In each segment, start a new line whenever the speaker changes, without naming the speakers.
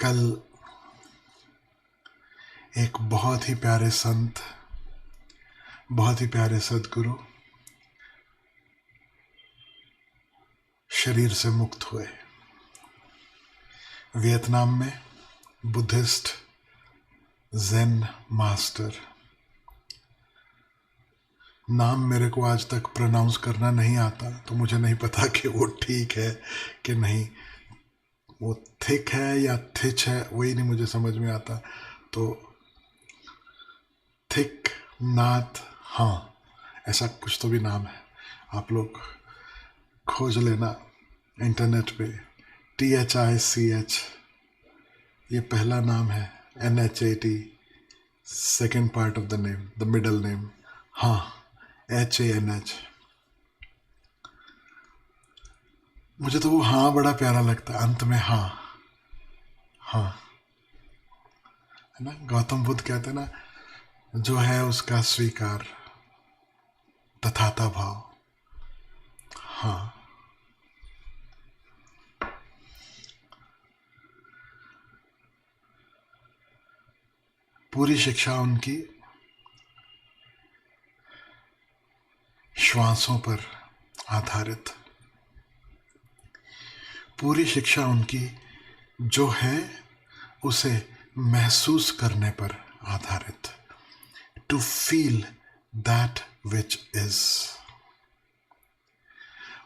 कल एक बहुत ही प्यारे संत, बहुत ही प्यारे सदगुरु शरीर से मुक्त हुए। वियतनाम में बुद्धिस्ट ज़ेन मास्टर, नाम मेरे को आज तक प्रोनाउंस करना नहीं आता, तो मुझे नहीं पता कि वो ठीक है कि नहीं, वो थिक है या थिच है, वही नहीं मुझे समझ में आता। तो थिक नाथ, हाँ ऐसा कुछ तो भी नाम है, आप लोग खोज लेना इंटरनेट पे। THICH ये पहला नाम है, NHAT second part of the name, the middle name, हाँ HANH। मुझे तो वो हाँ बड़ा प्यारा लगता है, अंत में हाँ हाँ, है ना। गौतम बुद्ध कहते हैं ना, जो है उसका स्वीकार, तथाता भाव। हाँ, पूरी शिक्षा उनकी श्वासों पर आधारित, पूरी शिक्षा उनकी जो है उसे महसूस करने पर आधारित, to feel that which is.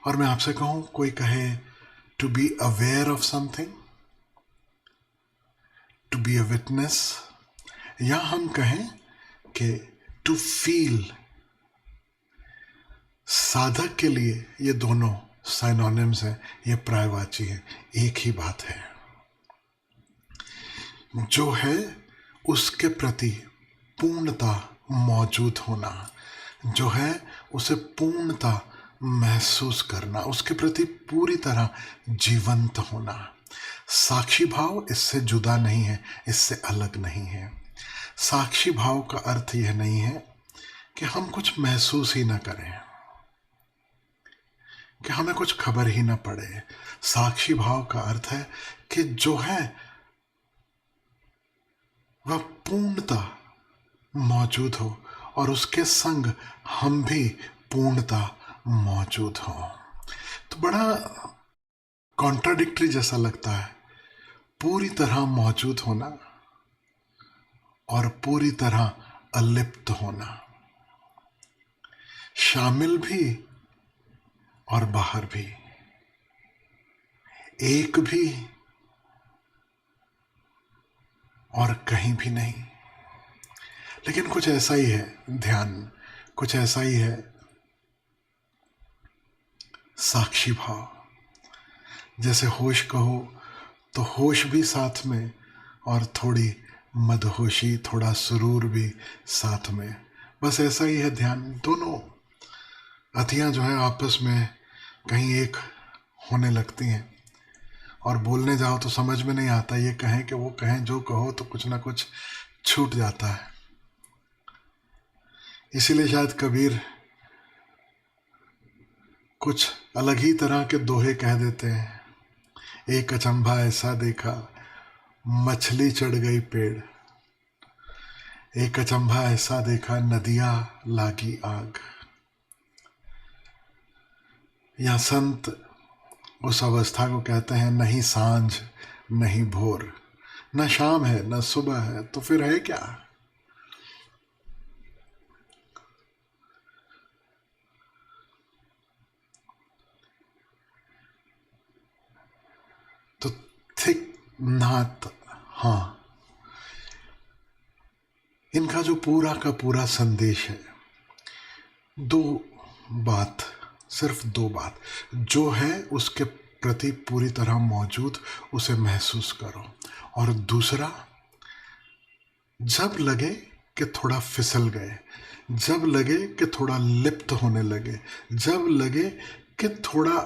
और मैं आपसे कहूं, कोई कहे to be aware of something, to be a witness, या हम कहें कि टू फील, साधक के लिए ये दोनों साइनोनिम्स हैं, ये पर्यायवाची हैं, एक ही बात है। जो है उसके प्रति पूर्णता मौजूद होना, जो है उसे पूर्णता महसूस करना, उसके प्रति पूरी तरह जीवंत होना। साक्षी भाव इससे जुदा नहीं है, इससे अलग नहीं है। साक्षी भाव का अर्थ यह नहीं है कि हम कुछ महसूस ही ना करें, कि हमें कुछ खबर ही ना पड़े। साक्षी भाव का अर्थ है कि जो है वह पूर्णता मौजूद हो और उसके संग हम भी पूर्णता मौजूद हो। तो बड़ा कॉन्ट्राडिक्टरी जैसा लगता है, पूरी तरह मौजूद होना और पूरी तरह अलिप्त होना, शामिल भी और बाहर भी, एक भी और कहीं भी नहीं। लेकिन कुछ ऐसा ही है ध्यान, कुछ ऐसा ही है साक्षी भाव। जैसे होश कहो तो होश भी साथ में, और थोड़ी मदहोशी, थोड़ा सुरूर भी साथ में। बस ऐसा ही है ध्यान। दोनों अतियां जो है आपस में कहीं एक होने लगती हैं, और बोलने जाओ तो समझ में नहीं आता, ये कहें कि वो कहें, जो कहो तो कुछ ना कुछ छूट जाता है। इसीलिए शायद कबीर कुछ अलग ही तरह के दोहे कह देते हैं। एक अचंभा ऐसा देखा, मछली चढ़ गई पेड़। एक अचंभा ऐसा देखा, नदियां लागी आग। या संत उस अवस्था को कहते हैं, नहीं सांझ नहीं भोर, न शाम है न सुबह है, तो फिर है क्या? तो थिक नाथ, हाँ, इनका जो पूरा का पूरा संदेश है, दो बात, सिर्फ दो बात, जो है उसके प्रति पूरी तरह मौजूद, उसे महसूस करो। और दूसरा, जब लगे कि थोड़ा फिसल गए, जब लगे कि थोड़ा लिप्त होने लगे, जब लगे कि थोड़ा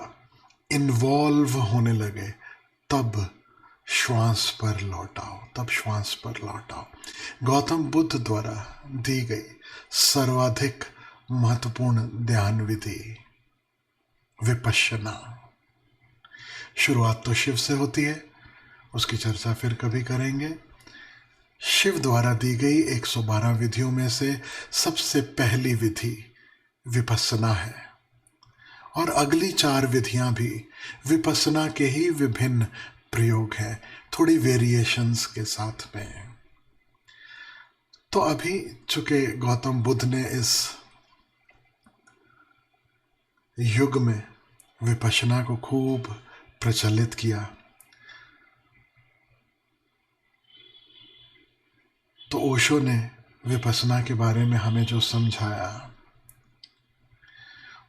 इन्वॉल्व होने लगे, तब श्वास पर लौट आओ, तब श्वास पर लौट आओ। गौतम बुद्ध द्वारा दी गई सर्वाधिक महत्वपूर्ण ध्यान विधि विपश्यना। शुरुआत तो शिव से होती है, उसकी चर्चा फिर कभी करेंगे। शिव द्वारा दी गई 112 विधियों में से सबसे पहली विधि विपस्सना है, और अगली 4 विधियां भी विपस्सना के ही विभिन्न प्रयोग हैं, थोड़ी वेरिएशंस के साथ में। तो अभी चूंकि गौतम बुद्ध ने इस युग में विपश्यना को खूब प्रचलित किया, तो ओशो ने विपश्यना के बारे में हमें जो समझाया,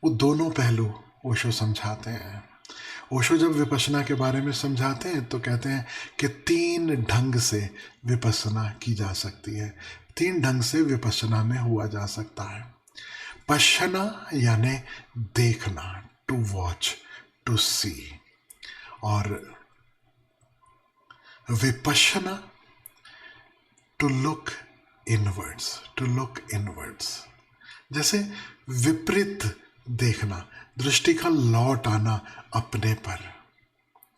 वो दोनों पहलू ओशो समझाते हैं। ओशो जब विपश्यना के बारे में समझाते हैं तो कहते हैं कि 3 ढंग से विपश्यना की जा सकती है, 3 ढंग से विपश्यना में हुआ जा सकता है। पश्यना यानी देखना, टू वॉच, टू सी, और Vipassana to look inwards, to look inwards. जैसे विपरीत देखना, दृष्टि का लौट आना अपने पर,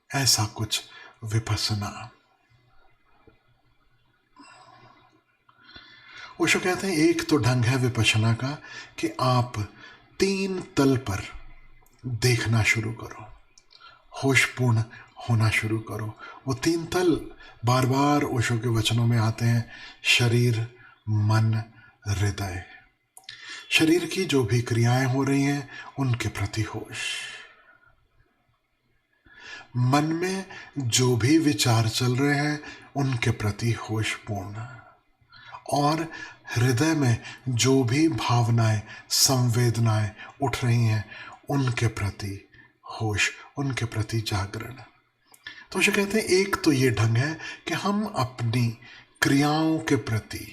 ऐसा कुछ विपश्यना। ओशो कहते हैं एक तो ढंग है विपश्यना का कि आप 3 तल पर देखना शुरू करो, होशपूर्ण होना शुरू करो। वो 3 तल बार बार ओशो के वचनों में आते हैं, शरीर, मन, हृदय। शरीर की जो भी क्रियाएं हो रही हैं उनके प्रति होश, मन में जो भी विचार चल रहे हैं उनके प्रति होशपूर्ण, और हृदय में जो भी भावनाएं, संवेदनाएं उठ रही हैं उनके प्रति होश, उनके प्रति जागरण। तो उसे कहते हैं एक तो ये ढंग है कि हम अपनी क्रियाओं के प्रति,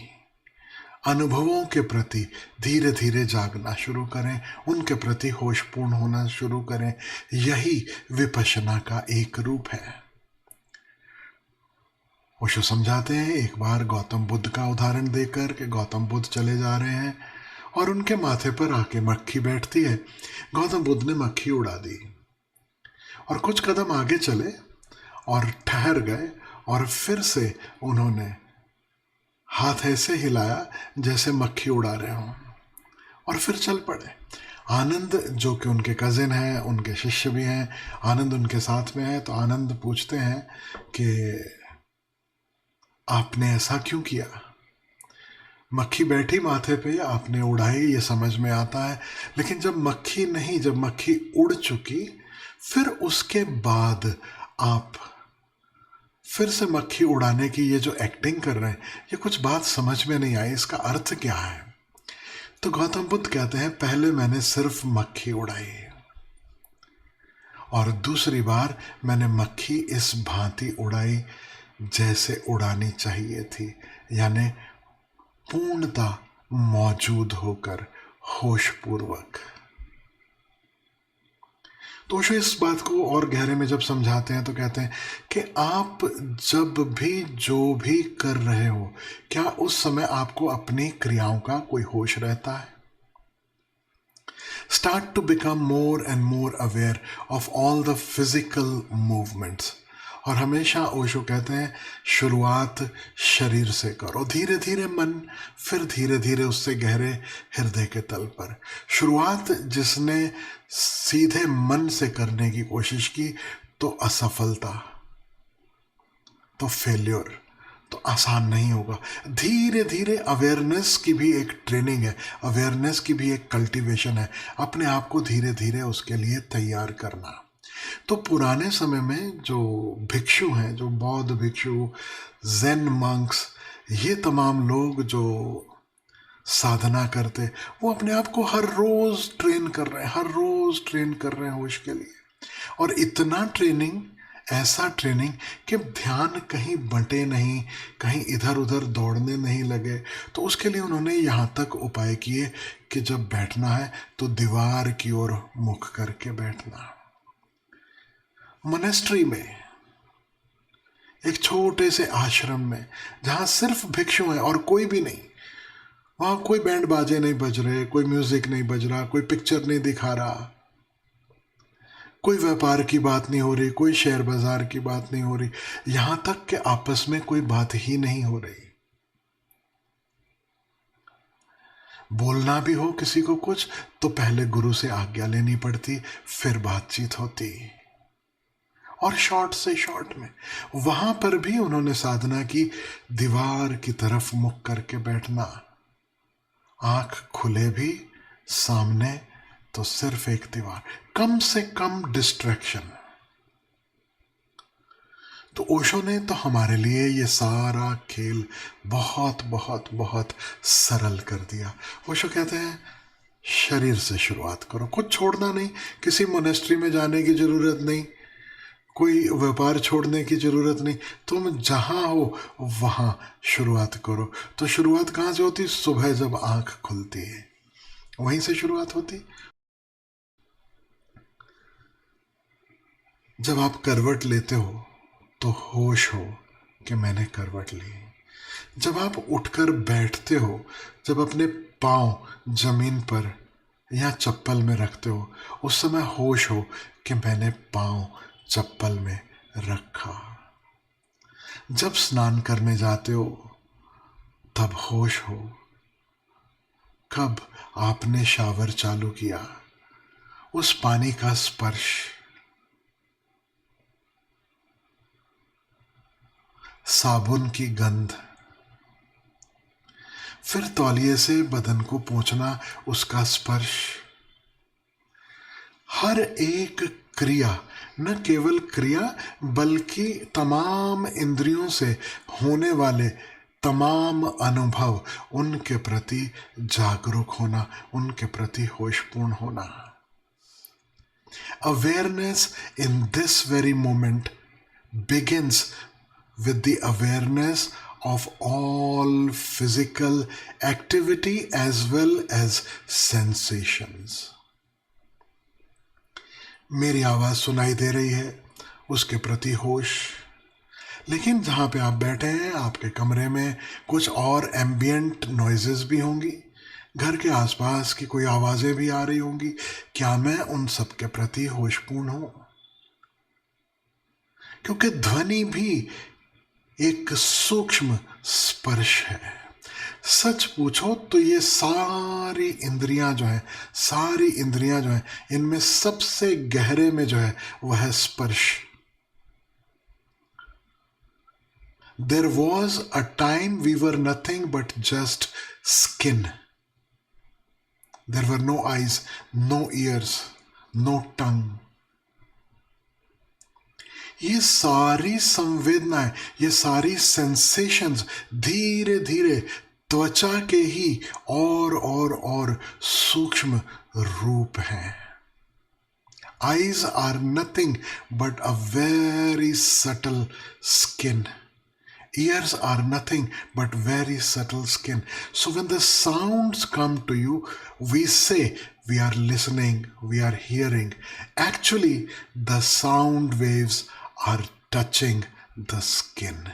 अनुभवों के प्रति धीरे धीरे जागना शुरू करें, उनके प्रति होशपूर्ण होना शुरू करें। यही विपश्यना का एक रूप है। ओशो समझाते हैं एक बार गौतम बुद्ध का उदाहरण देकर कि गौतम बुद्ध चले जा रहे हैं और उनके माथे पर आके मक्खी बैठती है। गौतम बुद्ध ने मक्खी उड़ा दी और कुछ कदम आगे चले और ठहर गए, और फिर से उन्होंने हाथ ऐसे हिलाया जैसे मक्खी उड़ा रहे हों, और फिर चल पड़े। आनंद, जो कि उनके कजिन हैं, उनके शिष्य भी हैं, आनंद उनके साथ में है। तो आनंद पूछते हैं कि आपने ऐसा क्यों किया? मक्खी बैठी माथे पे, आपने उड़ाई, ये समझ में आता है, लेकिन जब मक्खी नहीं, जब मक्खी उड़ चुकी, फिर उसके बाद आप फिर से मक्खी उड़ाने की ये जो एक्टिंग कर रहे हैं, ये कुछ बात समझ में नहीं आई, इसका अर्थ क्या है? तो गौतम बुद्ध कहते हैं पहले मैंने सिर्फ मक्खी उड़ाई, और दूसरी बार मैंने मक्खी इस भांति उड़ाई जैसे उड़ानी चाहिए थी, यानी पूर्णता मौजूद होकर, होशपूर्वक। तो ओशो इस बात को और गहरे में जब समझाते हैं तो कहते हैं कि आप जब भी जो भी कर रहे हो, क्या उस समय आपको अपनी क्रियाओं का कोई होश रहता है? Start to become more and more aware of all the physical movements. और हमेशा ओशो कहते हैं शुरुआत शरीर से करो, धीरे धीरे मन, फिर धीरे धीरे उससे गहरे हृदय के तल पर। शुरुआत जिसने सीधे मन से करने की कोशिश की तो असफलता, तो फेल्योर, तो आसान नहीं होगा। धीरे धीरे अवेयरनेस की भी एक ट्रेनिंग है, अवेयरनेस की भी एक कल्टीवेशन है, अपने आप को धीरे धीरे उसके लिए तैयार करना। तो पुराने समय में जो भिक्षु हैं, जो बौद्ध भिक्षु, ज़ेन मंक्स, ये तमाम लोग जो साधना करते, वो अपने आप को हर रोज ट्रेन कर रहे हैं, हर रोज ट्रेन कर रहे हैं होश के लिए। और इतना ट्रेनिंग, ऐसा ट्रेनिंग कि ध्यान कहीं बंटे नहीं, कहीं इधर उधर दौड़ने नहीं लगे। तो उसके लिए उन्होंने यहाँ तक उपाय किए कि जब बैठना है तो दीवार की ओर मुख करके बैठना। मोनेस्ट्री में, एक छोटे से आश्रम में जहाँ सिर्फ भिक्षु हैं और कोई भी नहीं, वहाँ कोई बैंड बाजे नहीं बज रहे, कोई म्यूजिक नहीं बज रहा, कोई पिक्चर नहीं दिखा रहा, कोई व्यापार की बात नहीं हो रही, कोई शेयर बाजार की बात नहीं हो रही, यहां तक कि आपस में कोई बात ही नहीं हो रही। बोलना भी हो किसी को कुछ तो पहले गुरु से आज्ञा लेनी पड़ती, फिर बातचीत होती। और शॉर्ट से शॉर्ट में वहां पर भी उन्होंने साधना की, दीवार की तरफ मुख करके बैठना, आंख खुले भी, सामने तो सिर्फ एक दीवार, कम से कम डिस्ट्रैक्शन। तो ओशो ने तो हमारे लिए ये सारा खेल बहुत बहुत बहुत सरल कर दिया। ओशो कहते हैं शरीर से शुरुआत करो, कुछ छोड़ना नहीं, किसी मोनेस्ट्री में जाने की जरूरत नहीं, कोई व्यापार छोड़ने की जरूरत नहीं, तुम जहां हो वहां शुरुआत करो। तो शुरुआत कहां से होती? सुबह जब आंख खुलती है वहीं से शुरुआत होती। जब आप करवट लेते हो तो होश हो कि मैंने करवट ली। जब आप उठकर बैठते हो, जब अपने पांव जमीन पर या चप्पल में रखते हो, उस समय होश हो कि मैंने पांव चप्पल में रखा। जब स्नान करने जाते हो तब होश हो कब आपने शावर चालू किया, उस पानी का स्पर्श, साबुन की गंध, फिर तौलिए से बदन को पोंछना, उसका स्पर्श। हर एक क्रिया, न केवल क्रिया बल्कि तमाम इंद्रियों से होने वाले तमाम अनुभव, उनके प्रति जागरूक होना, उनके प्रति होशपूर्ण होना। Awareness in this very moment begins with the awareness of all physical activity as well as sensations. मेरी आवाज सुनाई दे रही है, उसके प्रति होश। लेकिन जहां पे आप बैठे हैं, आपके कमरे में कुछ और एम्बियंट नॉइजेस भी होंगी, घर के आसपास की कोई आवाजें भी आ रही होंगी। क्या मैं उन सब के प्रति होशपूर्ण हूं? क्योंकि ध्वनि भी एक सूक्ष्म स्पर्श है। सच पूछो तो ये सारी इंद्रियां जो है, इनमें सबसे गहरे में जो है वह है स्पर्श। There was a time we were nothing but just skin. There were no eyes, no ears, no tongue. ये सारी संवेदनाएं, ये सारी सेंसेशंस धीरे धीरे त्वचा के ही और सूक्ष्म रूप हैं। Eyes are nothing but a very subtle skin. Ears are nothing but very subtle skin. So when the sounds come to you, we say we are listening, we are hearing. Actually, the sound waves are touching the skin.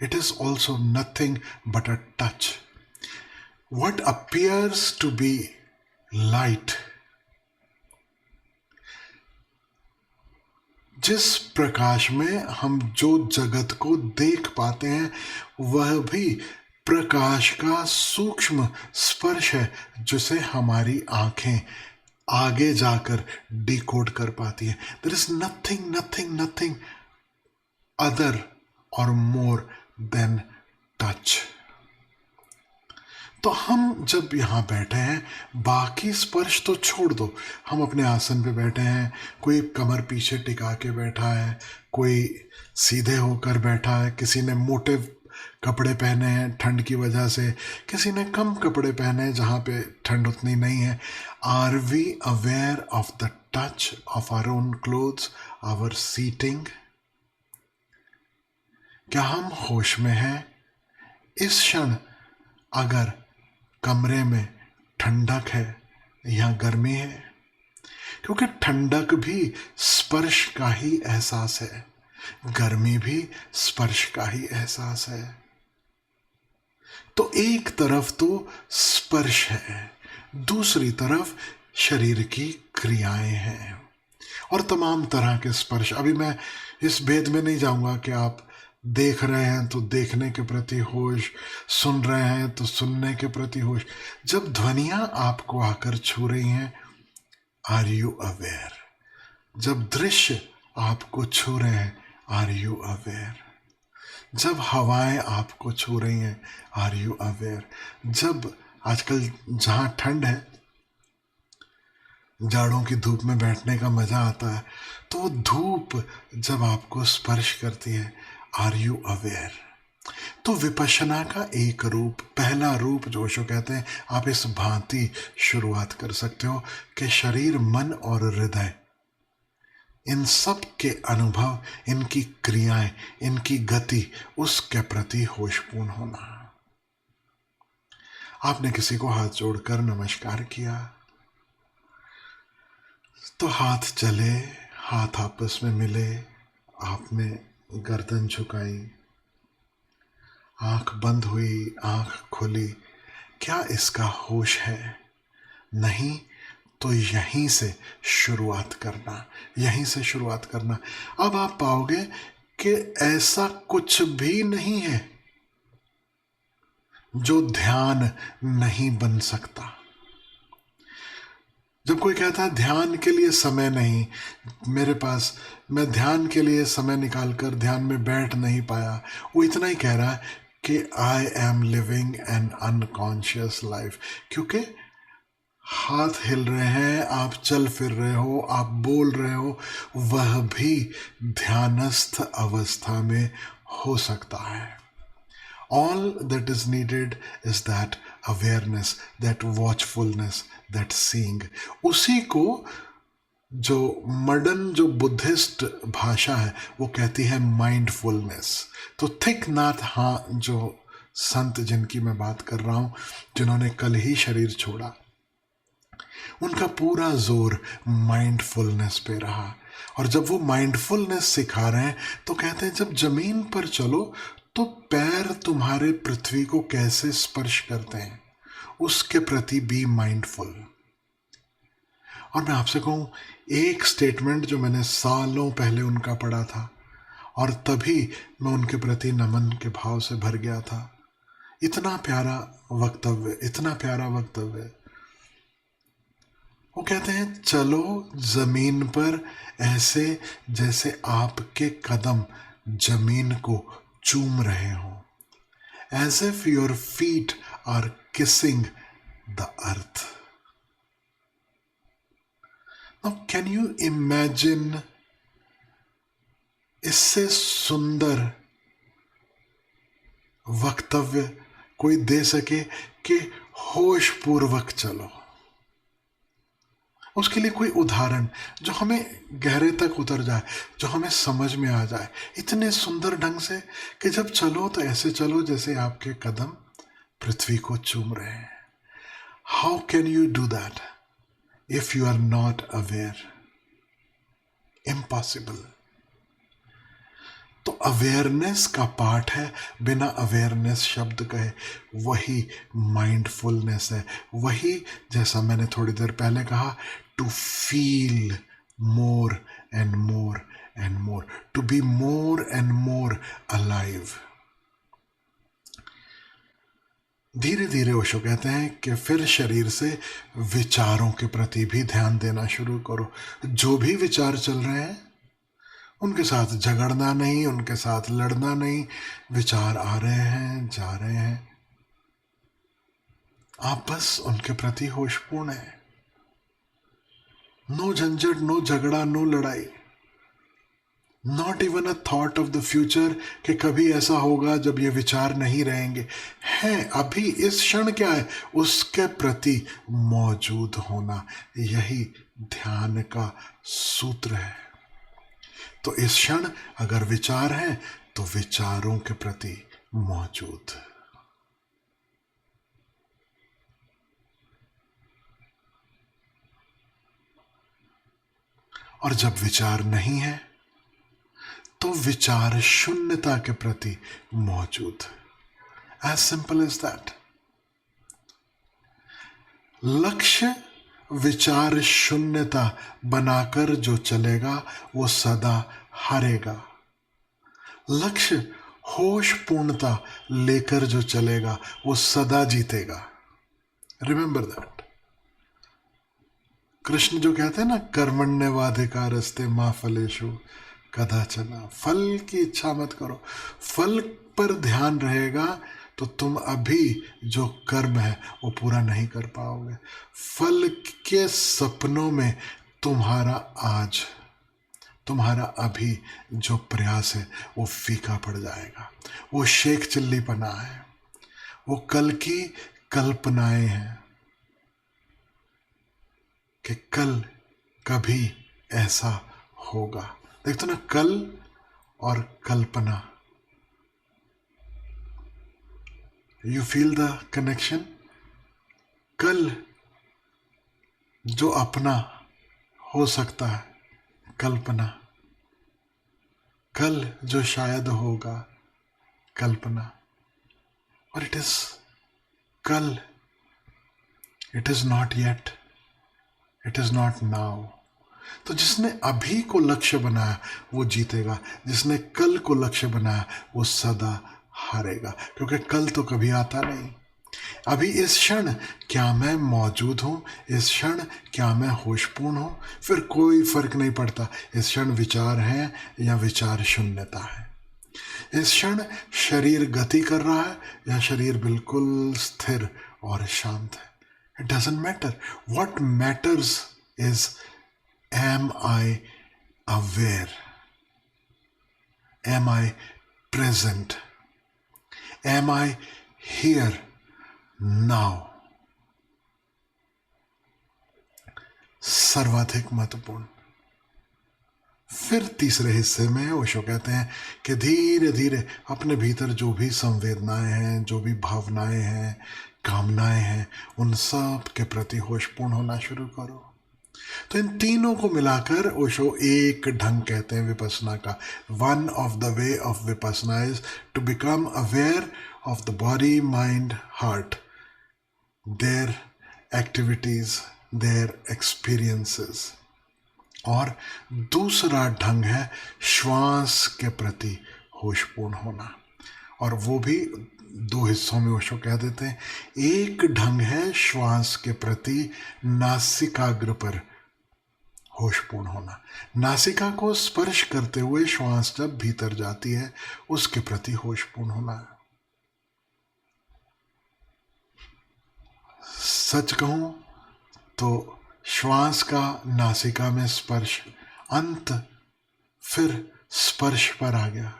It is also nothing but a touch. What appears to be light, जिस प्रकाश में हम जो जगत को देख पाते हैं, वह भी प्रकाश का सूक्ष्म स्पर्श है, जिसे हमारी आंखें आगे जाकर डिकोड कर पाती हैं। देयर इज नथिंग अदर और मोर देन टच। तो हम जब यहाँ बैठे हैं, बाकी स्पर्श तो छोड़ दो, हम अपने आसन पे बैठे हैं, कोई कमर पीछे टिका के बैठा है, कोई सीधे होकर बैठा है, किसी ने मोटे कपड़े पहने हैं ठंड की वजह से, किसी ने कम कपड़े पहने हैं जहाँ पे ठंड उतनी नहीं है। Are we aware of the touch of our own clothes, our seating? क्या हम होश में हैं? इस क्षण अगर कमरे में ठंडक है या गर्मी है, क्योंकि ठंडक भी स्पर्श का ही एहसास है, गर्मी भी स्पर्श का ही एहसास है। तो एक तरफ तो स्पर्श है, दूसरी तरफ शरीर की क्रियाएं हैं। और तमाम तरह के स्पर्श। अभी मैं इस भेद में नहीं जाऊंगा कि आप देख रहे हैं तो देखने के प्रति होश, सुन रहे हैं तो सुनने के प्रति होश। जब ध्वनियां आपको आकर छू रही हैं, आर यू अवेयर? जब दृश्य आपको छू रहे हैं, आर यू अवेयर? जब हवाएं आपको छू रही हैं, आर यू अवेयर? जब आजकल जहां ठंड है, जाड़ों की धूप में बैठने का मजा आता है, तो वो धूप जब आपको स्पर्श करती है, आर यू अवेयर? तो विपश्यना का एक रूप, पहला रूप जो ओशो कहते हैं, आप इस भांति शुरुआत कर सकते हो कि शरीर, मन और हृदय, इन सब के अनुभव, इनकी क्रियाएं, इनकी गति, उसके प्रति होशपूर्ण होना। आपने किसी को हाथ जोड़कर नमस्कार किया, तो हाथ चले, हाथ आपस में मिले, आपने गर्दन झुकाई, आंख बंद हुई, आंख खुली। क्या इसका होश है? नहीं, तो यहीं से शुरुआत करना, यहीं से शुरुआत करना। अब आप पाओगे कि ऐसा कुछ भी नहीं है जो ध्यान नहीं बन सकता। जब कोई कहता है ध्यान के लिए समय नहीं मेरे पास, मैं ध्यान के लिए समय निकालकर ध्यान में बैठ नहीं पाया, वो इतना ही कह रहा है कि I am living an unconscious life. क्योंकि हाथ हिल रहे हैं, आप चल फिर रहे हो, आप बोल रहे हो, वह भी ध्यानस्थ अवस्था में हो सकता है। All that is needed is that awareness, that watchfulness, that seeing. उसी को जो मॉडर्न, जो बुद्धिस्ट भाषा है, वो कहती है माइंडफुलनेस। तो थिक नाथ, हाँ, जो संत जिनकी मैं बात कर रहा हूँ, जिन्होंने कल ही शरीर छोड़ा, उनका पूरा जोर माइंडफुलनेस पे रहा। और जब वो माइंडफुलनेस सिखा रहे हैं, तो कहते हैं जब जमीन पर चलो तो पैर तुम्हारे पृथ्वी को कैसे स्पर्श करते हैं, उसके प्रति बी माइंडफुल। और मैं आपसे कहूं, एक स्टेटमेंट जो मैंने सालों पहले उनका पढ़ा था, और तभी मैं उनके प्रति नमन के भाव से भर गया था। इतना प्यारा वक्तव्य, इतना प्यारा वक्तव्य। वो कहते हैं, चलो जमीन पर ऐसे जैसे आपके कदम जमीन को चूम रहे हो, as if your feet are kissing the earth. Now can you imagine, इससे सुंदर वक्तव्य कोई दे सके कि होश पूर्वक चलो? उसके लिए कोई उदाहरण जो हमें गहरे तक उतर जाए, जो हमें समझ में आ जाए इतने सुंदर ढंग से कि जब चलो तो ऐसे चलो जैसे आपके कदम पृथ्वी को चूम रहे हैं। How can you do that if you are not aware? Impossible. तो अवेयरनेस का पाठ है, बिना अवेयरनेस शब्द कहे वही माइंडफुलनेस है। वही, जैसा मैंने थोड़ी देर पहले कहा, to feel more and more and more, to be more and more alive. धीरे धीरे ओशो कहते हैं कि फिर शरीर से विचारों के प्रति भी ध्यान देना शुरू करो। जो भी विचार चल रहे हैं उनके साथ झगड़ना नहीं, उनके साथ लड़ना नहीं। विचार आ रहे हैं, जा रहे हैं, आप बस उनके प्रति होशपूर्ण है। नो झंझट, नो झगड़ा, नो लड़ाई। Not even a thought of the future कि कभी ऐसा होगा जब ये विचार नहीं रहेंगे। हैं अभी, इस क्षण क्या है, उसके प्रति मौजूद होना, यही ध्यान का सूत्र है। तो इस क्षण अगर विचार है तो विचारों के प्रति मौजूद। और जब विचार नहीं है तो विचार शून्यता के प्रति मौजूद। As simple as that. लक्ष्य विचार शून्यता बनाकर जो चलेगा वो सदा हारेगा। लक्ष्य होश पूर्णता लेकर जो चलेगा वो सदा जीतेगा। Remember that. कृष्ण जो कहते हैं ना, कर्मण्यवाधिकारस्ते मा फलेषु कदाचन, फल की इच्छा मत करो। फल पर ध्यान रहेगा तो तुम अभी जो कर्म है वो पूरा नहीं कर पाओगे। फल के सपनों में तुम्हारा आज, तुम्हारा अभी जो प्रयास है वो फीका पड़ जाएगा। वो शेख चिल्ली पना है, वो कल की कल्पनाएं हैं कि कल कभी ऐसा होगा। देखते ना, कल और कल्पना, यू फील द कनेक्शन। कल जो अपना हो सकता है कल्पना, कल जो शायद होगा कल्पना, और इट इज कल, it is not yet, it is not now. तो जिसने अभी को लक्ष्य बनाया वो जीतेगा, जिसने कल को लक्ष्य बनाया वो सदा हारेगा, क्योंकि कल तो कभी आता नहीं। अभी इस क्षण क्या मैं मौजूद हूं, इस क्षण क्या मैं होशपूर्ण हूं, फिर कोई फर्क नहीं पड़ता इस क्षण विचार है या विचार शून्यता है। इस क्षण शरीर गति कर रहा है या शरीर बिल्कुल स्थिर और शांत है। It doesn't matter. What matters is, am I aware? Am I present? Am I here now? सर्वाधिक महत्वपूर्ण। फिर तीसरे हिस्से में ओशो कहते हैं कि धीरे धीरे अपने भीतर जो भी संवेदनाएं हैं, जो भी भावनाएं हैं, कामनाएं हैं, उन सब के प्रति होशपूर्ण होना शुरू करो। तो इन तीनों को मिलाकर ओशो एक ढंग कहते हैं विपස්සना का। One of the way of Vipassana is to become aware of the body, mind, heart, their activities, their experiences. और दूसरा ढंग है श्वास के प्रति होशपूर्ण होना, और वो भी दो हिस्सों में ओशो कह देते हैं। एक ढंग है श्वास के प्रति नासिकाग्र पर होशपूर्ण होना, नासिका को स्पर्श करते हुए श्वास जब भीतर जाती है उसके प्रति होशपूर्ण होना। सच कहूं तो श्वास का नासिका में स्पर्श, अंत फिर स्पर्श पर आ गया।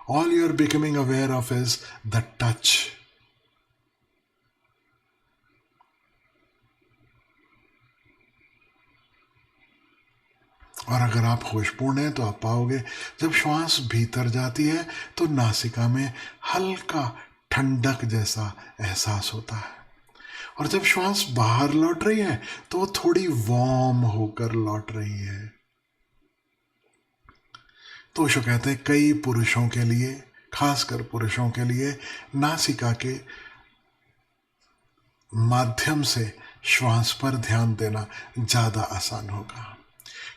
All you are becoming aware of is the touch. और अगर आप होशपूर्ण हैं तो आप पाओगे जब श्वास भीतर जाती है तो नासिका में हल्का ठंडक जैसा एहसास होता है, और जब श्वास बाहर लौट रही है तो वो थोड़ी वार्म होकर लौट रही है। तो ओशो कहते हैं कई पुरुषों के लिए, खासकर पुरुषों के लिए, नासिका के माध्यम से श्वास पर ध्यान देना ज़्यादा आसान होगा,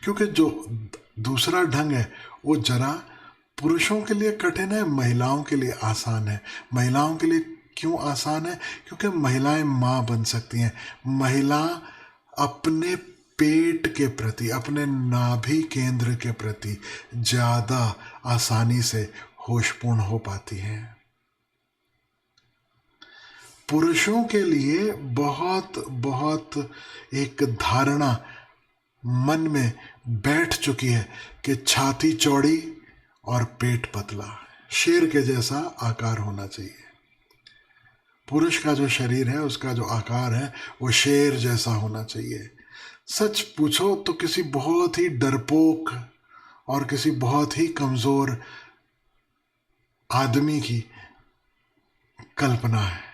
क्योंकि जो दूसरा ढंग है वो जरा पुरुषों के लिए कठिन है, महिलाओं के लिए आसान है। महिलाओं के लिए क्यों आसान है? क्योंकि महिलाएं माँ बन सकती हैं। महिला अपने पेट के प्रति, अपने नाभि केंद्र के प्रति ज़्यादा आसानी से होशपूर्ण हो पाती हैं। पुरुषों के लिए बहुत बहुत एक धारणा मन में बैठ चुकी है कि छाती चौड़ी और पेट पतला, शेर के जैसा आकार होना चाहिए। पुरुष का जो शरीर है, उसका जो आकार है वो शेर जैसा होना चाहिए। सच पूछो तो किसी बहुत ही डरपोक और किसी बहुत ही कमज़ोर आदमी की कल्पना है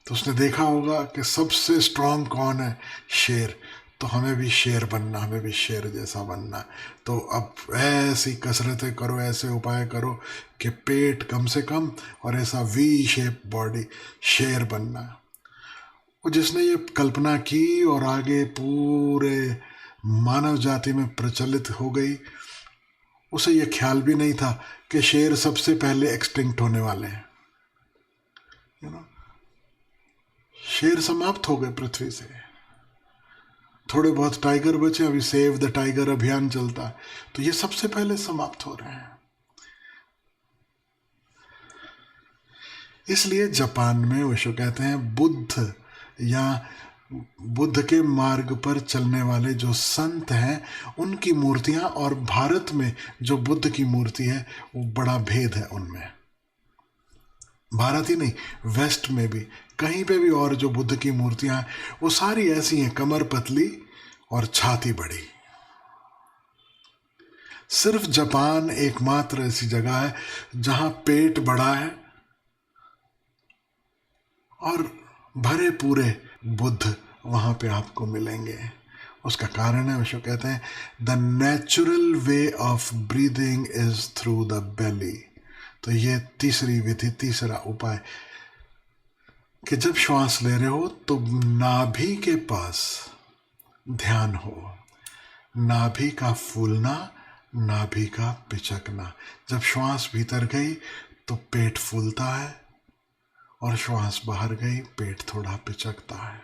तो उसने देखा होगा कि सबसे स्ट्रांग कौन है, शेर। तो हमें भी शेर बनना, हमें भी शेर जैसा बनना। तो अब ऐसी कसरतें करो, ऐसे उपाय करो कि पेट कम से कम और ऐसा वी शेप बॉडी, शेर बनना। वो जिसने ये कल्पना की और आगे पूरे मानव जाति में प्रचलित हो गई, उसे ये ख्याल भी नहीं था कि शेर सबसे पहले एक्सटिंक्ट होने वाले हैं। यू नो, शेर समाप्त हो गए पृथ्वी से, थोड़े बहुत टाइगर बचे, अभी सेव द टाइगर अभियान चलता है, तो ये सबसे पहले समाप्त हो रहे हैं। इसलिए जापान में ओशो कहते हैं बुद्ध या बुद्ध के मार्ग पर चलने वाले जो संत हैं उनकी मूर्तियां और भारत में जो बुद्ध की मूर्ति है वो बड़ा भेद है उनमें। भारत ही नहीं, वेस्ट में भी कहीं पे भी और जो बुद्ध की मूर्तियां हैं वो सारी ऐसी हैं, कमर पतली और छाती बड़ी। सिर्फ जापान एकमात्र ऐसी जगह है जहां पेट बड़ा है और भरे पूरे बुद्ध वहां पे आपको मिलेंगे। उसका कारण है, विश्व कहते हैं the natural way of breathing is through the belly. तो ये तीसरी विधि, तीसरा उपाय कि जब श्वास ले रहे हो तो नाभि के पास ध्यान हो, नाभि का फूलना, नाभि का पिचकना। जब श्वास भीतर गई तो पेट फूलता है और श्वास बाहर गई पेट थोड़ा पिचकता है,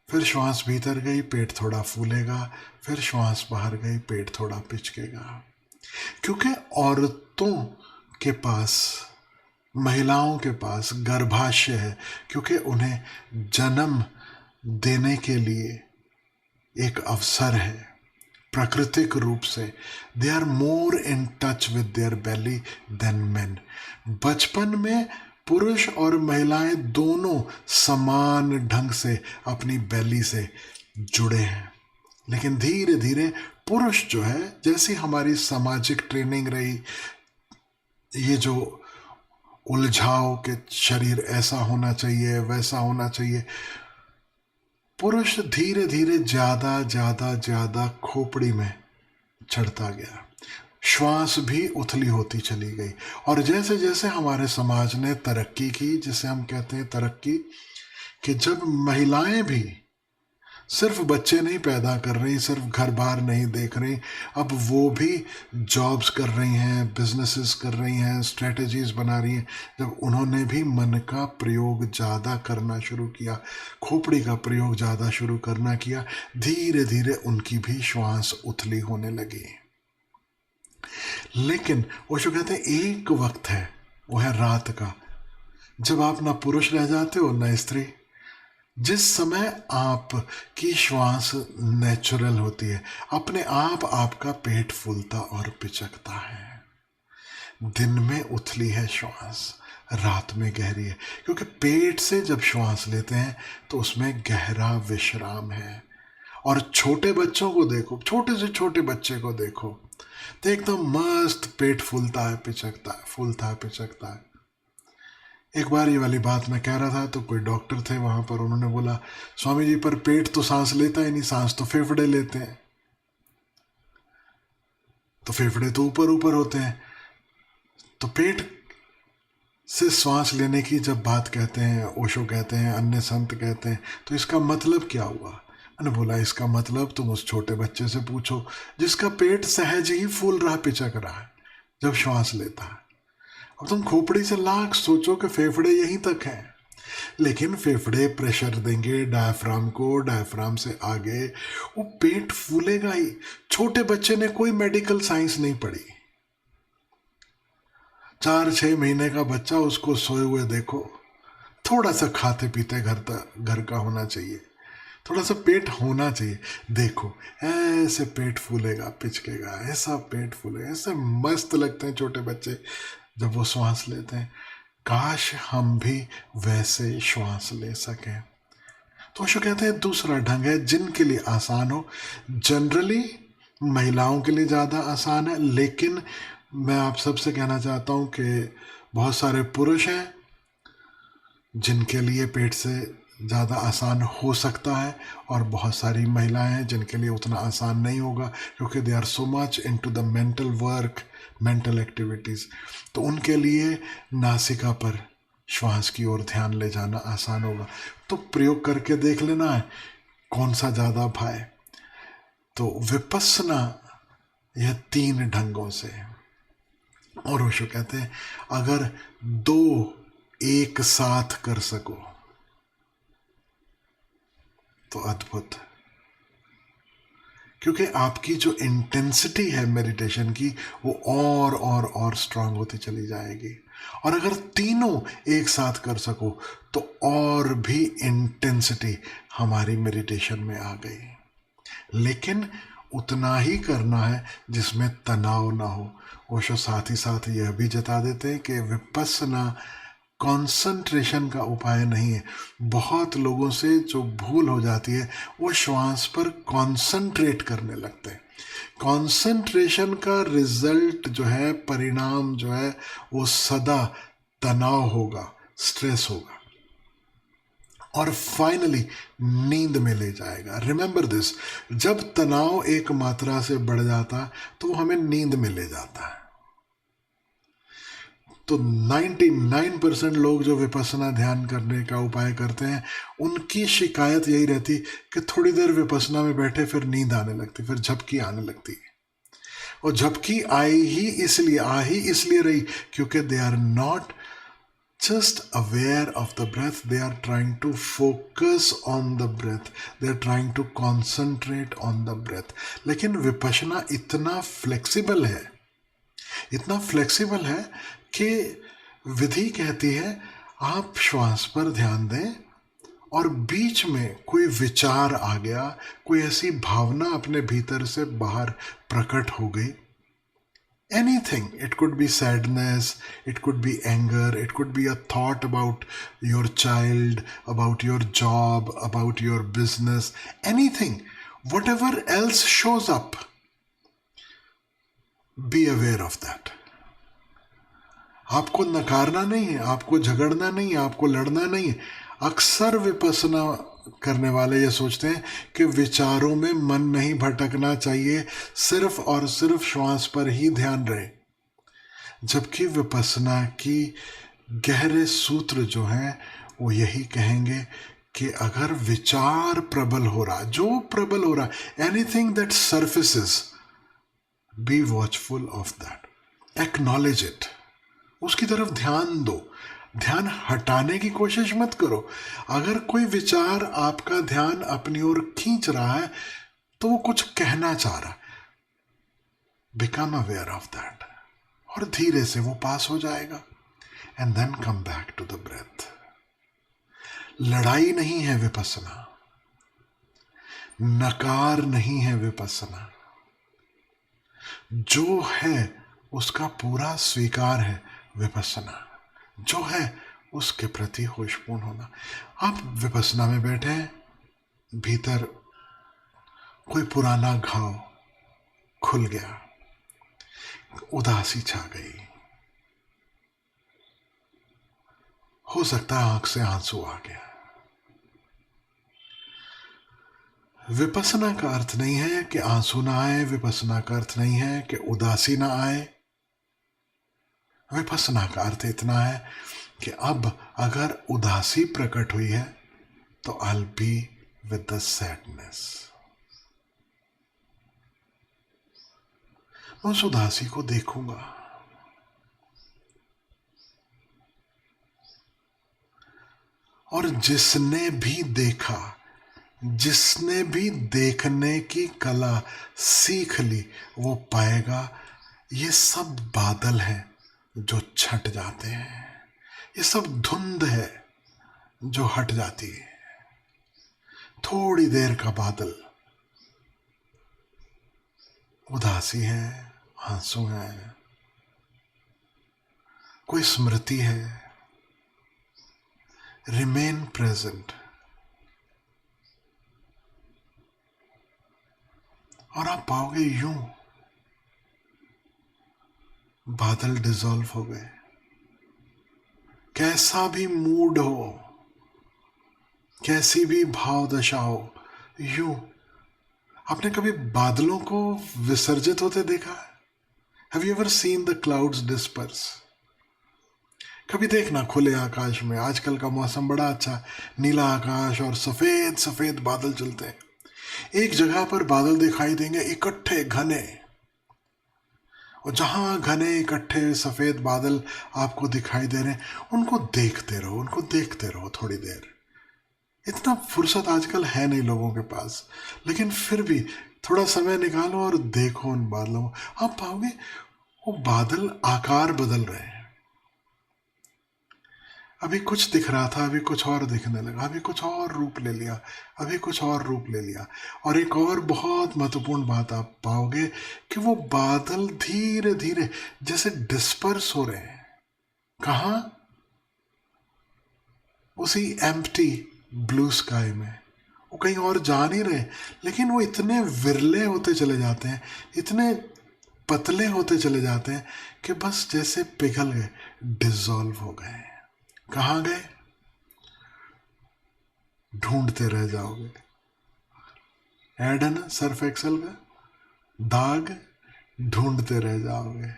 फिर श्वास भीतर गई पेट थोड़ा फूलेगा, फिर श्वास बाहर गई पेट थोड़ा पिचकेगा। क्योंकि औरतों के पास, महिलाओं के पास गर्भाशय है, क्योंकि उन्हें जन्म देने के लिए एक अवसर है। प्राकृतिक रूप से they are more in touch with their belly than men. बचपन में पुरुष और महिलाएं दोनों समान ढंग से अपनी बेली से जुड़े हैं, लेकिन धीरे धीरे पुरुष जो है, जैसी हमारी सामाजिक ट्रेनिंग रही, ये जो उलझाव के शरीर ऐसा होना चाहिए वैसा होना चाहिए, पुरुष धीरे धीरे ज्यादा ज्यादा ज्यादा खोपड़ी में चढ़ता गया, श्वास भी उथली होती चली गई। और जैसे जैसे हमारे समाज ने तरक्की की, जिसे हम कहते हैं तरक्की, कि जब महिलाएं भी सिर्फ बच्चे नहीं पैदा कर रही, सिर्फ घर बार नहीं देख रही, अब वो भी जॉब्स कर रही हैं, बिजनेसेस कर रही हैं, स्ट्रेटजीज बना रही हैं, जब उन्होंने भी मन का प्रयोग ज़्यादा करना शुरू किया, खोपड़ी का प्रयोग ज़्यादा शुरू करना किया, धीरे धीरे उनकी भी श्वास उथली होने लगी। लेकिन ओशो कहते हैं एक वक्त है, वो है रात का, जब आप ना पुरुष रह जाते हो ना स्त्री, जिस समय आपकी श्वास नेचुरल होती है, अपने आप आपका पेट फूलता और पिचकता है। दिन में उथली है श्वास, रात में गहरी है, क्योंकि पेट से जब श्वास लेते हैं तो उसमें गहरा विश्राम है। और छोटे बच्चों को देखो, छोटे से छोटे बच्चे को देखो तो एकदम मस्त पेट फूलता है पिचकता है, फूलता है पिचकता है। एक बार ये वाली बात मैं कह रहा था तो कोई डॉक्टर थे वहां पर, उन्होंने बोला स्वामी जी पर पेट तो सांस लेता ही नहीं, सांस तो फेफड़े लेते हैं, तो फेफड़े तो ऊपर ऊपर होते हैं, तो पेट से श्वास लेने की जब बात कहते हैं, ओशो कहते हैं, अन्य संत कहते हैं, तो इसका मतलब क्या हुआ? मैंने बोला इसका मतलब तुम उस छोटे बच्चे से पूछो जिसका पेट सहज ही फूल रहा, पिचक रहा है जब श्वास लेता है। अब तुम खोपड़ी से लाख सोचो कि फेफड़े यहीं तक हैं, लेकिन फेफड़े प्रेशर देंगे डायफ्राम को, डायफ्राम से आगे वो पेट फूलेगा ही। छोटे बच्चे ने कोई मेडिकल साइंस नहीं पढ़ी, 4-6 महीने का बच्चा, उसको सोए हुए देखो, थोड़ा सा खाते पीते घर का होना चाहिए, थोड़ा सा पेट होना चाहिए, देखो ऐसे पेट फूलेगा पिचकेगा, ऐसा पेट फूलेगा, ऐसे मस्त लगते हैं छोटे बच्चे जब वो श्वास लेते हैं। काश हम भी वैसे श्वास ले सकें। तो शो कहते हैं दूसरा ढंग है जिनके लिए आसान हो, जनरली महिलाओं के लिए ज़्यादा आसान है, लेकिन मैं आप सबसे कहना चाहता हूँ कि बहुत सारे पुरुष हैं जिनके लिए पेट से ज़्यादा आसान हो सकता है, और बहुत सारी महिलाएं हैं जिनके लिए उतना आसान नहीं होगा, क्योंकि they are so much into the mental work, mental activities. तो उनके लिए नासिका पर श्वास की ओर ध्यान ले जाना आसान होगा। तो प्रयोग करके देख लेना है कौन सा ज़्यादा भाए। तो विपस्सना यह 3 ढंगों से। और ओशो कहते हैं अगर 2 एक साथ कर सको तो अद्भुत, क्योंकि आपकी जो इंटेंसिटी है मेडिटेशन की वो और स्ट्रांग होती चली जाएगी। और अगर तीनों एक साथ कर सको तो और भी इंटेंसिटी हमारी मेडिटेशन में आ गई। लेकिन उतना ही करना है जिसमें तनाव ना हो। ओशो साथ ही साथ यह भी जता देते हैं कि विपस्सना कंसंट्रेशन का उपाय नहीं है। बहुत लोगों से जो भूल हो जाती है वो श्वास पर कंसंट्रेट करने लगते हैं। कंसंट्रेशन का रिजल्ट जो है, परिणाम जो है, वो सदा तनाव होगा, स्ट्रेस होगा और फाइनली नींद में ले जाएगा। रिमेंबर दिस, जब तनाव एक मात्रा से बढ़ जाता तो वो हमें नींद में ले जाता है। तो 99% लोग जो विपස්සना ध्यान करने का उपाय करते हैं उनकी शिकायत यही रहती कि थोड़ी देर विपස්සना में बैठे फिर नींद आने लगती, फिर झपकी आने लगती। और झपकी आ ही इसलिए रही क्योंकि they are not just aware of the breath, they are trying to focus on the breath, they are trying to concentrate on the breath। लेकिन विपश्यना इतना फ्लेक्सिबल है कि विधि कहती है आप श्वास पर ध्यान दें और बीच में कोई विचार आ गया, कोई ऐसी भावना अपने भीतर से बाहर प्रकट हो गई, anything, it could be sadness, it could be anger, it could be a thought about your child, about your job, about your business, anything, whatever else shows up, be aware of that। आपको नकारना नहीं है, आपको झगड़ना नहीं है, आपको लड़ना नहीं है। अक्सर विपස්සना करने वाले ये सोचते हैं कि विचारों में मन नहीं भटकना चाहिए, सिर्फ और सिर्फ श्वास पर ही ध्यान रहे। जबकि विपස්සना की गहरे सूत्र जो हैं वो यही कहेंगे कि अगर विचार प्रबल हो रहा, जो प्रबल हो रहा, anything that surfaces, be watchful of that, acknowledge it, उसकी तरफ ध्यान दो, ध्यान हटाने की कोशिश मत करो। अगर कोई विचार आपका ध्यान अपनी ओर खींच रहा है तो वो कुछ कहना चाह रहा है, बिकम अवेयर ऑफ दैट और धीरे से वो पास हो जाएगा। And then come back to the breath. लड़ाई नहीं है विपස්සना, नकार नहीं है विपස්සना, जो है उसका पूरा स्वीकार है विपස්සना, जो है उसके प्रति होशपूर्ण होना। आप विपස්සना में बैठे हैं, भीतर कोई पुराना घाव खुल गया, उदासी छा गई, हो सकता है आंख से आंसू आ गया। विपස්සना का अर्थ नहीं है कि आंसू ना आए, विपස්සना का अर्थ नहीं है कि उदासी ना आए। विपස්සना का अर्थ इतना है कि अब अगर उदासी प्रकट हुई है तो I'll be with the sadness, मैं उस उदासी को देखूंगा। और जिसने भी देखा, जिसने भी देखने की कला सीख ली, वो पाएगा ये सब बादल हैं जो छट जाते हैं, ये सब धुंध है जो हट जाती है। थोड़ी देर का बादल, उदासी है, आंसू है, कोई स्मृति है। रिमेन प्रेजेंट और आप पाओगे यूं बादल डिसॉल्व हो गए। कैसा भी मूड हो, कैसी भी भाव दशा हो, यूं। आपने कभी बादलों को विसर्जित होते देखा है? Have you ever seen the clouds disperse? कभी देखना खुले आकाश में, आजकल का मौसम बड़ा अच्छा, नीला आकाश और सफेद सफेद बादल चलते हैं। एक जगह पर बादल दिखाई देंगे इकट्ठे घने, और जहां घने इकट्ठे सफेद बादल आपको दिखाई दे रहे हैं, उनको देखते रहो, उनको देखते रहो थोड़ी देर। इतना फुर्सत आजकल है नहीं लोगों के पास, लेकिन फिर भी थोड़ा समय निकालो और देखो उन बादलों को। आप पाओगे वो बादल आकार बदल रहे हैं। अभी कुछ दिख रहा था, अभी कुछ और दिखने लगा, अभी कुछ और रूप ले लिया, अभी कुछ और रूप ले लिया। और एक और बहुत महत्वपूर्ण बात आप पाओगे कि वो बादल धीरे धीरे जैसे डिस्पर्स हो रहे हैं। कहाँ? उसी एम्प्टी ब्लू स्काई में। वो कहीं और जा नहीं रहे, लेकिन वो इतने विरले होते चले जाते हैं, इतने पतले होते चले जाते हैं कि बस जैसे पिघल गए, डिसॉल्व हो गए। कहाँ गए? ढूंढते रह जाओगे। ऐड है ना सर्फ एक्सेल का, दाग ढूंढते रह जाओगे।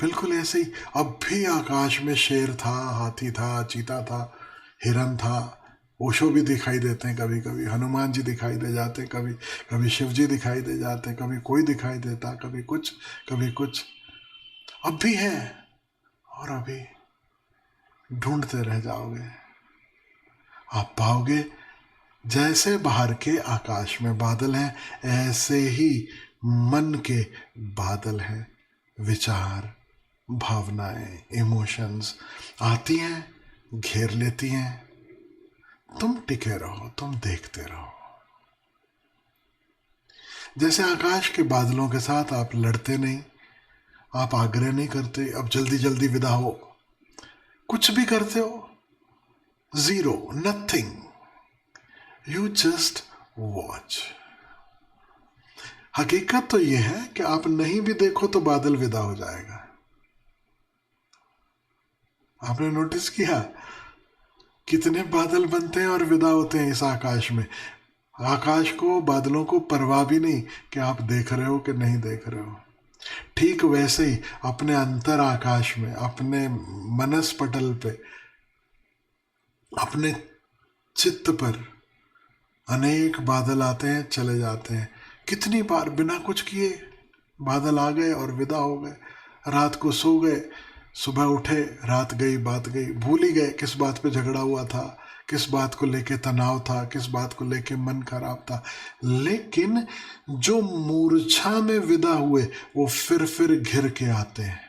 बिल्कुल ऐसे ही अब भी आकाश में शेर था, हाथी था, चीता था, हिरन था, ओशो भी दिखाई देते हैं कभी कभी, हनुमान जी दिखाई दे जाते हैं कभी, कभी शिव जी दिखाई दे जाते हैं, कभी कोई दिखाई देता, कभी कुछ कभी कुछ। अब भी है, और अभी ढूंढते रह जाओगे। आप पाओगे जैसे बाहर के आकाश में बादल हैं, ऐसे ही मन के बादल हैं। विचार, भावनाएं, इमोशंस आती हैं, घेर लेती हैं। तुम टिके रहो, तुम देखते रहो। जैसे आकाश के बादलों के साथ आप लड़ते नहीं, आप आग्रह नहीं करते अब जल्दी जल्दी विदा हो, कुछ भी करते हो, zero, nothing, you just watch. हकीकत तो यह है कि आप नहीं भी देखो तो बादल विदा हो जाएगा। आपने नोटिस किया कितने बादल बनते हैं और विदा होते हैं इस आकाश में। आकाश को, बादलों को परवाह भी नहीं कि आप देख रहे हो कि नहीं देख रहे हो। ठीक वैसे ही अपने अंतर आकाश में, अपने मनस पटल पे, अपने चित्त पर अनेक बादल आते हैं, चले जाते हैं। कितनी बार बिना कुछ किए बादल आ गए और विदा हो गए। रात को सो गए, सुबह उठे, रात गई, बात गई, भूल ही गए किस बात पे झगड़ा हुआ था, किस बात को लेके तनाव था, किस बात को लेके मन खराब था। लेकिन जो मूर्छा में विदा हुए वो फिर घिर के आते हैं,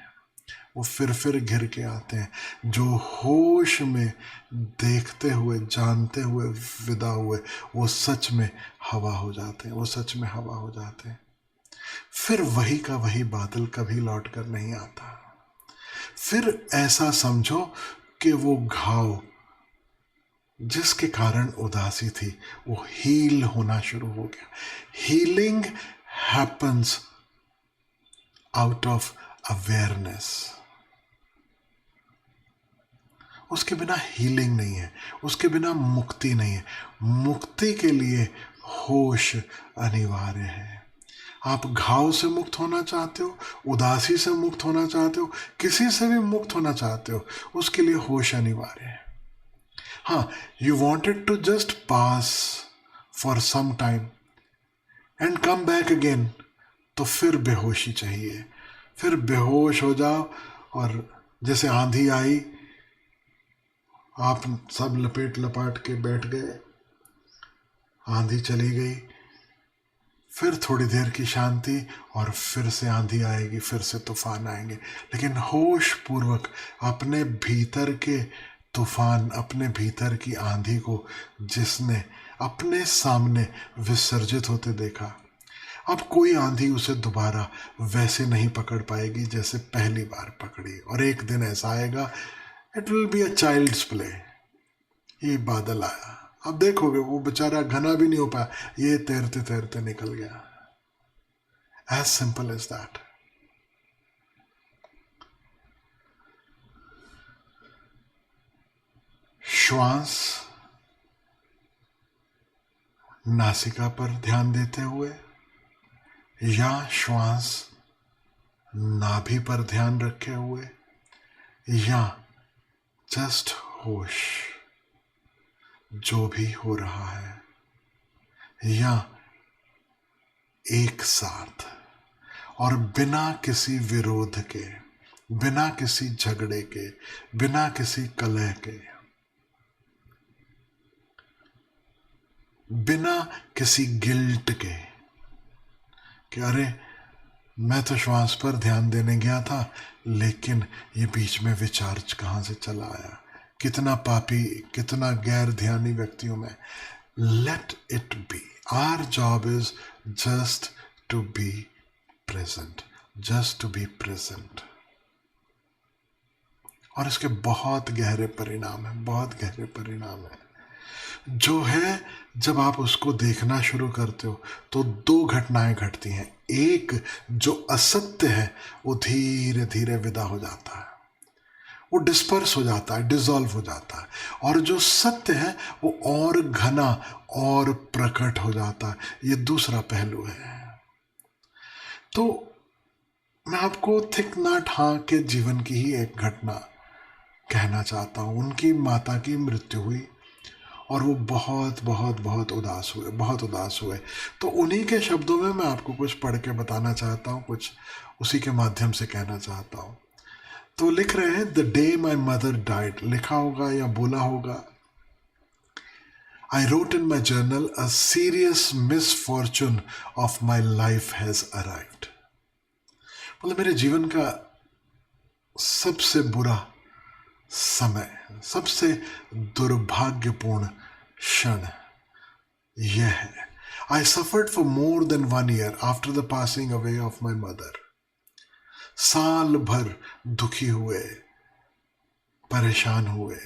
वो फिर घिर के आते हैं। जो होश में देखते हुए, जानते हुए विदा हुए, वो सच में हवा हो जाते हैं, वो सच में हवा हो जाते हैं। फिर वही का वही बादल कभी लौट कर नहीं आता। फिर ऐसा समझो कि वो घाव जिसके कारण उदासी थी वो हील होना शुरू हो गया। Healing happens out of awareness. उसके बिना हीलिंग नहीं है, उसके बिना मुक्ति नहीं है। मुक्ति के लिए होश अनिवार्य है। आप घाव से मुक्त होना चाहते हो, उदासी से मुक्त होना चाहते हो, किसी से भी मुक्त होना चाहते हो, उसके लिए होश अनिवार्य है। हाँ, you wanted to just pass for some time and come back again, तो फिर बेहोशी चाहिए। फिर बेहोश हो जाओ और जैसे आंधी आई, आप सब लपेट लपाट के बैठ गए, आंधी चली गई, फिर थोड़ी देर की शांति और फिर से आंधी आएगी, फिर से तूफान आएंगे। लेकिन होश पूर्वक अपने भीतर के तूफान, अपने भीतर की आंधी को जिसने अपने सामने विसर्जित होते देखा, अब कोई आंधी उसे दोबारा वैसे नहीं पकड़ पाएगी जैसे पहली बार पकड़ी। और एक दिन ऐसा आएगा, it will be a child's play. ये बादल आया, अब देखोगे वो बेचारा घना भी नहीं हो पाया, ये तैरते तैरते निकल गया। As simple as that. श्वास नासिका पर ध्यान देते हुए या श्वास नाभि पर ध्यान रखे हुए या जस्ट होश, जो भी हो रहा है, या एक साथ और बिना किसी विरोध के, बिना किसी झगड़े के, बिना किसी कलह के, बिना किसी गिल्ट के कि अरे मैं तो श्वास पर ध्यान देने गया था लेकिन ये बीच में विचार कहाँ से चला आया, कितना पापी, कितना गैर ध्यानी व्यक्तियों में। Let it be, our job is just to be present, just to be present. और इसके बहुत गहरे परिणाम है, बहुत गहरे परिणाम है। जो है, जब आप उसको देखना शुरू करते हो तो दो घटनाएं घटती हैं। एक, जो असत्य है वो धीरे धीरे विदा हो जाता है, वो डिस्पर्स हो जाता है, डिसॉल्व हो जाता है, और जो सत्य है वो और घना और प्रकट हो जाता है। ये दूसरा पहलू है। तो मैं आपको थिक नाट हाँ के जीवन की ही एक घटना कहना चाहता हूँ। उनकी माता की मृत्यु हुई और वो बहुत बहुत बहुत उदास हुए, बहुत उदास हुए। तो उन्हीं के शब्दों में मैं आपको कुछ पढ़ के बताना चाहता हूँ, कुछ उसी के माध्यम से कहना चाहता हूँ। तो लिख रहे हैं, the day my mother died, लिखा होगा या बोला होगा, I wrote in my journal, a serious misfortune of my life has arrived. मतलब मेरे जीवन का सबसे बुरा समय, सबसे दुर्भाग्यपूर्ण क्षण यह है। I suffered for more than 1 year after the passing away of my mother. साल भर दुखी हुए, परेशान हुए,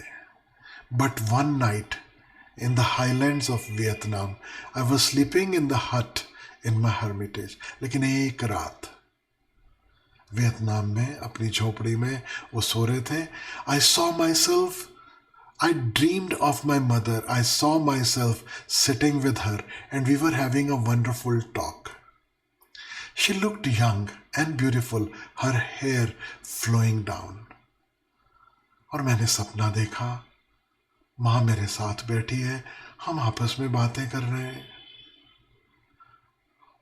but one night in the highlands of Vietnam, I was sleeping in the hut in my hermitage. लेकिन एक रात वियतनाम में अपनी झोपड़ी में वो सो रहे थे। I saw myself, I dreamed of my mother. I saw myself sitting with her and we were having a wonderful talk. She looked young and beautiful, her hair flowing down. और मैंने सपना देखा, माँ मेरे साथ बैठी है, हम आपस में बातें कर रहे हैं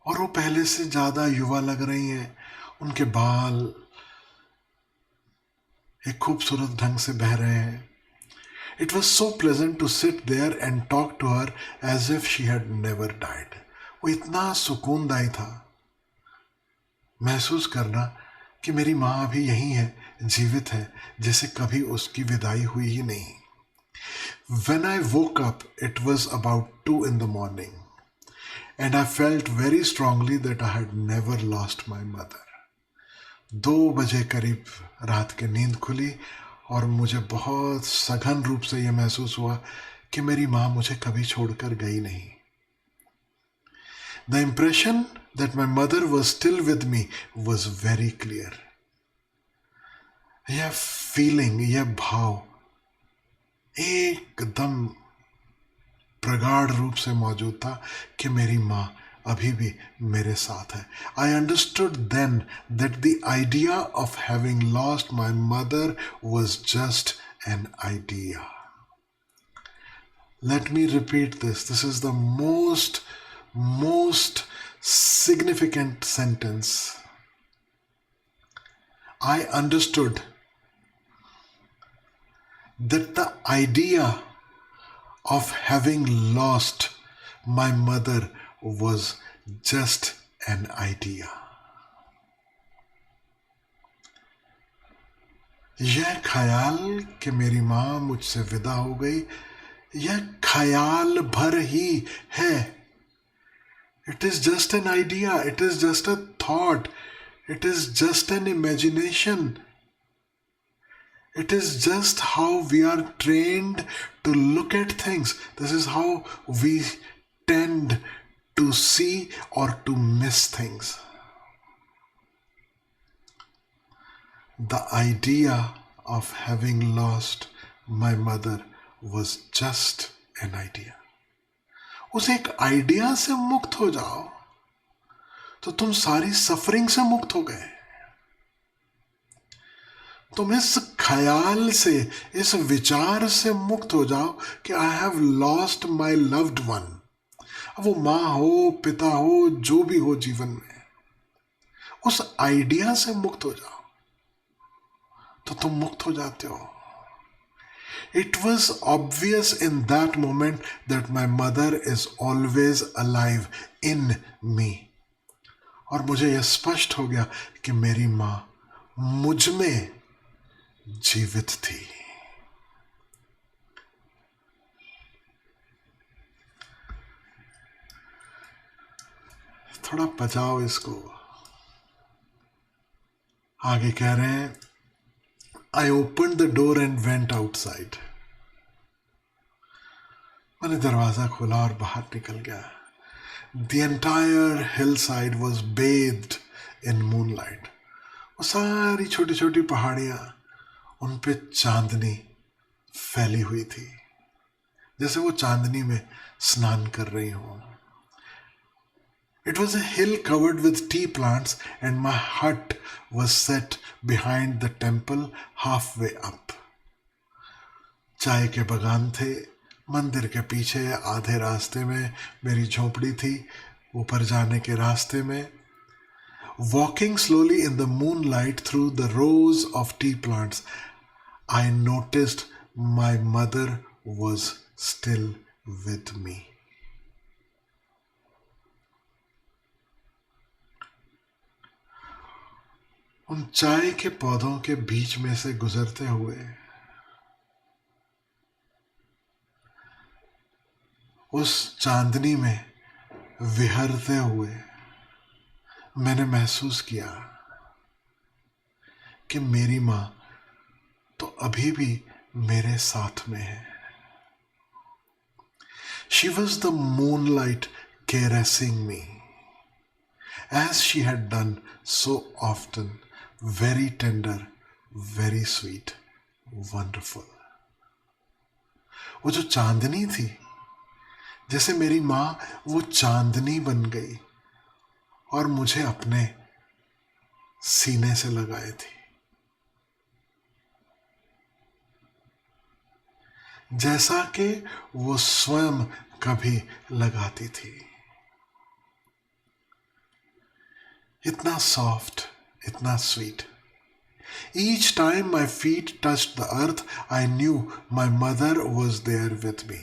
और वो पहले से ज़्यादा युवा लग रही हैं। उनके बाल एक खूबसूरत ढंग से बह रहे हैं। It was so pleasant to sit there and talk to her as if she had never died. वो इतना सुकूनदायी था महसूस करना कि मेरी माँ अभी यहीं है, जीवित है, जैसे कभी उसकी विदाई हुई ही नहीं। When I woke up, it was about 2 in the morning, and I felt very strongly that I had never lost my mother. 2 बजे करीब रात के नींद खुली और मुझे बहुत सघन रूप से यह महसूस हुआ कि मेरी माँ मुझे कभी छोड़कर गई नहीं। The impression that my mother was still with me was very clear. यह फीलिंग, यह भाव एकदम प्रगाढ़ रूप से मौजूद था कि मेरी माँ अभी भी मेरे साथ है। I understood then that the idea of having lost my mother was just an idea. Let me repeat this. This is the most significant sentence. I understood that the idea of having lost my mother was just an idea. यह ख्याल कि मेरी माँ मुझसे विदा हो गई, यह ख्याल भर ही है। It is just an idea, it is just a thought, it is just an imagination. It is just how we are trained to look at things. This is how we tend to see or to miss things. The idea of having lost my mother was just an idea. उस एक idea से मुक्त हो जाओ तो तुम सारी suffering से मुक्त हो गए। तुम इस ख्याल से, इस विचार से मुक्त हो जाओ कि I have lost my loved one. अब वो माँ हो, पिता हो, जो भी हो जीवन में, उस आइडिया से मुक्त हो जाओ तो तुम मुक्त हो जाते हो। It was obvious in that moment that my mother is always alive in me. और मुझे यह स्पष्ट हो गया कि मेरी माँ मुझ में जीवित थी। थोड़ा पचाओ इसको। आगे कह रहे हैं, I opened the door and went outside. मैंने दरवाजा खोला और बाहर निकल गया। The entire hillside was bathed in moonlight. वो सारी छोटी छोटी पहाड़ियां, उन पे चांदनी फैली हुई थी, जैसे वो चांदनी में स्नान कर रही हो। It was a hill covered with tea plants and my hut was set behind the temple halfway up. चाय के बागान थे, मंदिर के पीछे आधे रास्ते में मेरी झोपड़ी थी, ऊपर जाने के रास्ते में। Walking slowly in the moonlight through the rows of tea plants, I noticed my mother was still with me. उन चाय के पौधों के बीच में से गुजरते हुए, उस चांदनी में विहरते हुए मैंने महसूस किया कि मेरी माँ तो अभी भी मेरे साथ में है। She was the moonlight caressing me, as she had done so often, very tender, very sweet, wonderful. वो जो चांदनी थी, जैसे मेरी माँ वो चांदनी बन गई और मुझे अपने सीने से लगाए थी, जैसा कि वो स्वयं कभी लगाती थी। इतना सॉफ्ट, इतना sweet. Each time my feet touched the earth, I knew my mother was there with me.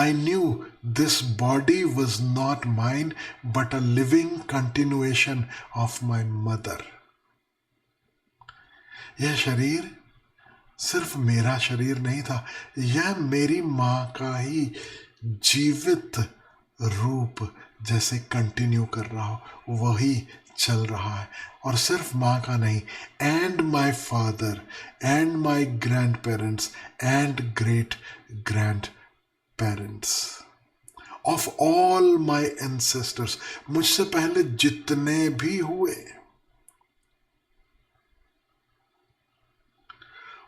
I knew this body was not mine, but a living continuation of my mother. यह शरीर सिर्फ मेरा शरीर नहीं था, यह मेरी माँ का ही जीवित रूप जैसे कंटिन्यू कर रहा हो, वही चल रहा है। और सिर्फ माँ का नहीं, and my father and my grand parents and great grand parents of all my ancestors, मुझसे पहले जितने भी हुए,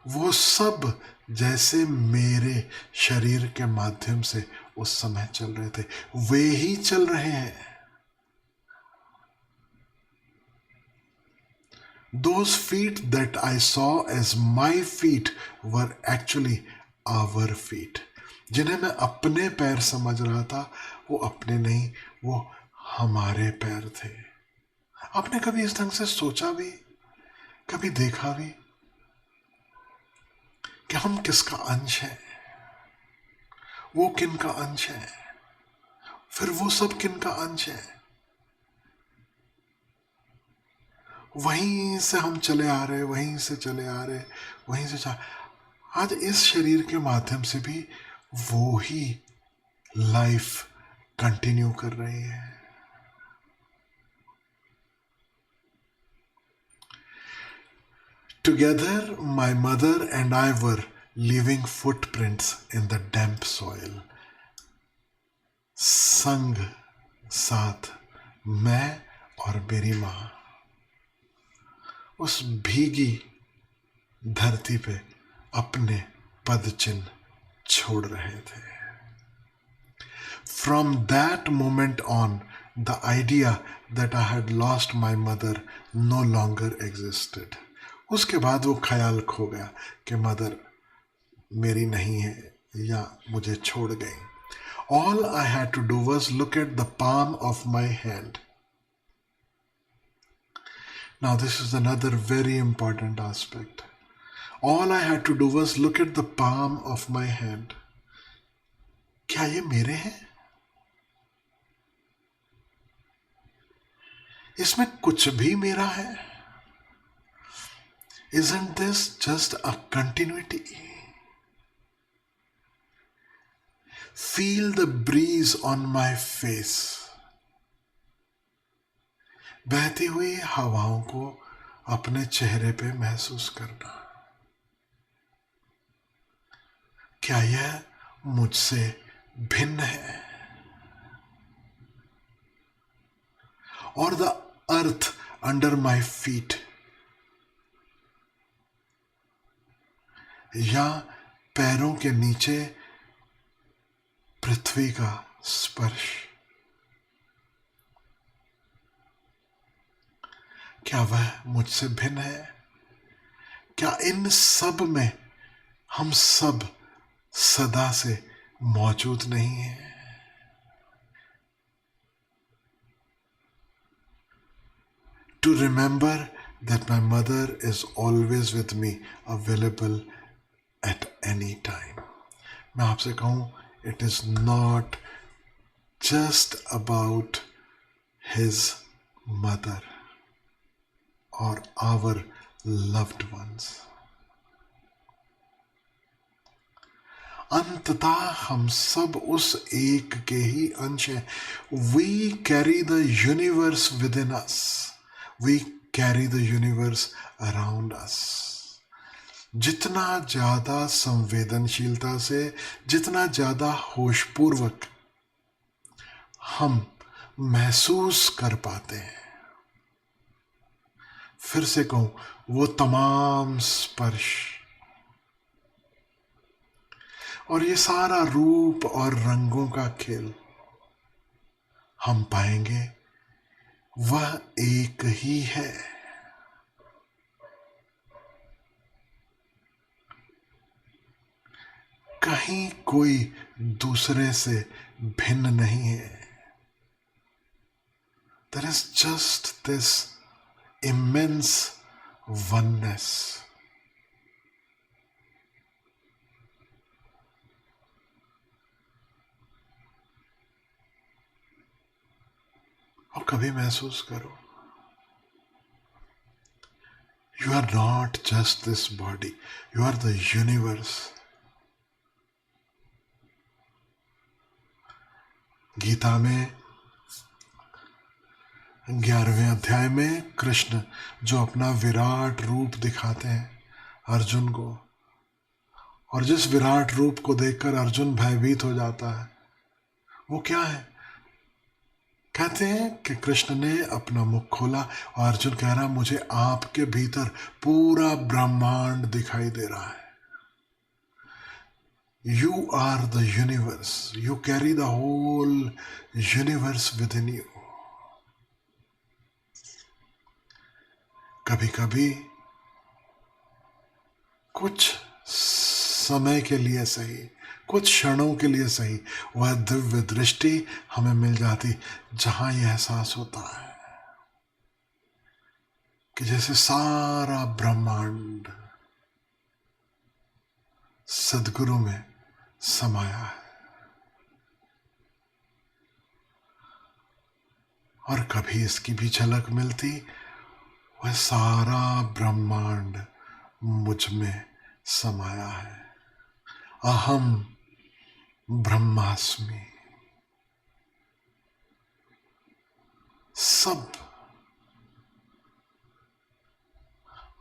वो सब जैसे मेरे शरीर के माध्यम से उस समय चल रहे थे, वे ही चल रहे हैं। Those feet that I saw as my feet were actually our feet. जिन्हें मैं अपने पैर समझ रहा था, वो अपने नहीं, वो हमारे पैर थे। आपने कभी इस ढंग से सोचा भी, कभी देखा भी कि हम किसका अंश हैं, वो किन का अंश है, फिर वो सब किन का अंश है? वहीं से हम चले आ रहे, वहीं से चले आ रहे, वहीं से आज इस शरीर के माध्यम से भी वो ही लाइफ कंटिन्यू कर रही है। Together, my mother and I were leaving footprints in the damp soil. संग साथ मैं और मेरी माँ उस भीगी धरती पे अपने पद चिन्ह छोड़ रहे थे। From that moment on, the idea that I had lost my mother no longer existed. उसके बाद वो ख्याल खो गया कि मदर मेरी नहीं है या मुझे छोड़ गई. All I had to do was look at the palm of my hand. Now this is another very important aspect. All I had to do was look at the palm of my hand. क्या ये मेरे हैं? इसमें कुछ भी मेरा है? Isn't this just a continuity? Feel the breeze on my face. बहती हुई हवाओं को अपने चेहरे पे महसूस करना. क्या यह मुझसे भिन्न है? और the earth under my feet, या पैरों के नीचे पृथ्वी का स्पर्श, क्या वह मुझसे भिन्न है? क्या इन सब में हम सब सदा से मौजूद नहीं है? To remember that my mother is always with me, available at any time. मैं आपसे कहूं, it is not just about his mother or our loved ones. अंततः हम सब उस एक के ही अंश हैं. We carry the universe within us. We carry the universe around us. जितना ज्यादा संवेदनशीलता से, जितना ज्यादा होशपूर्वक हम महसूस कर पाते हैं, फिर से कहूं, वो तमाम स्पर्श और ये सारा रूप और रंगों का खेल हम पाएंगे वह एक ही है. कहीं कोई दूसरे से भिन्न नहीं है. There is just this immense oneness. और कभी महसूस करो, you are not just this body, you are the universe. Gita में 11वें अध्याय में कृष्ण जो अपना विराट रूप दिखाते हैं अर्जुन को, और जिस विराट रूप को देखकर अर्जुन भयभीत हो जाता है, वो क्या है? कहते हैं कि कृष्ण ने अपना मुख खोला और अर्जुन कह रहा, मुझे आपके भीतर पूरा ब्रह्मांड दिखाई दे रहा है. You are the universe. You carry the whole universe within you. कभी कभी कुछ समय के लिए सही, कुछ क्षणों के लिए सही, वह दिव्य दृष्टि हमें मिल जाती जहां यह एहसास होता है कि जैसे सारा ब्रह्मांड सद्गुरु में समाया है. और कभी इसकी भी झलक मिलती, वह सारा ब्रह्मांड मुझ में समाया है. अहम ब्रह्मास्मि. सब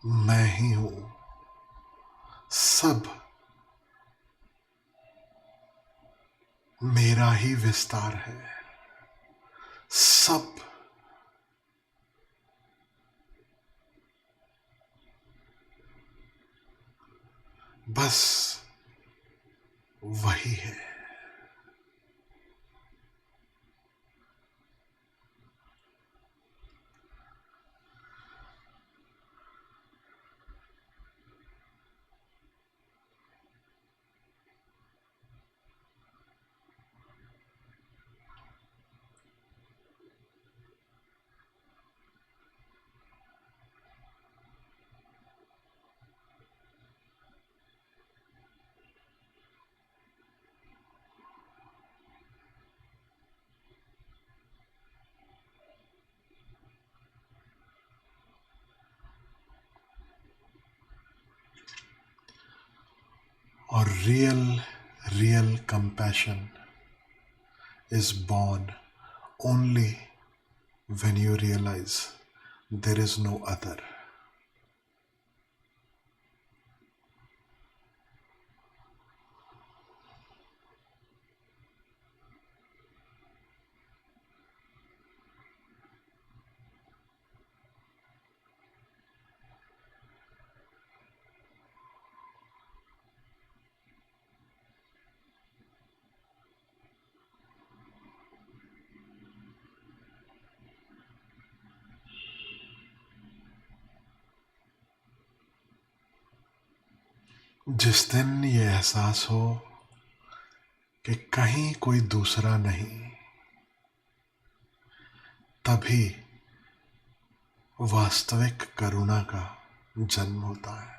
मैं ही हूं. सब मेरा ही विस्तार है. सब बस वही है. और real compassion is born only when you realize there is no other. जिस दिन ये एहसास हो कि कहीं कोई दूसरा नहीं, तभी वास्तविक करुणा का जन्म होता है।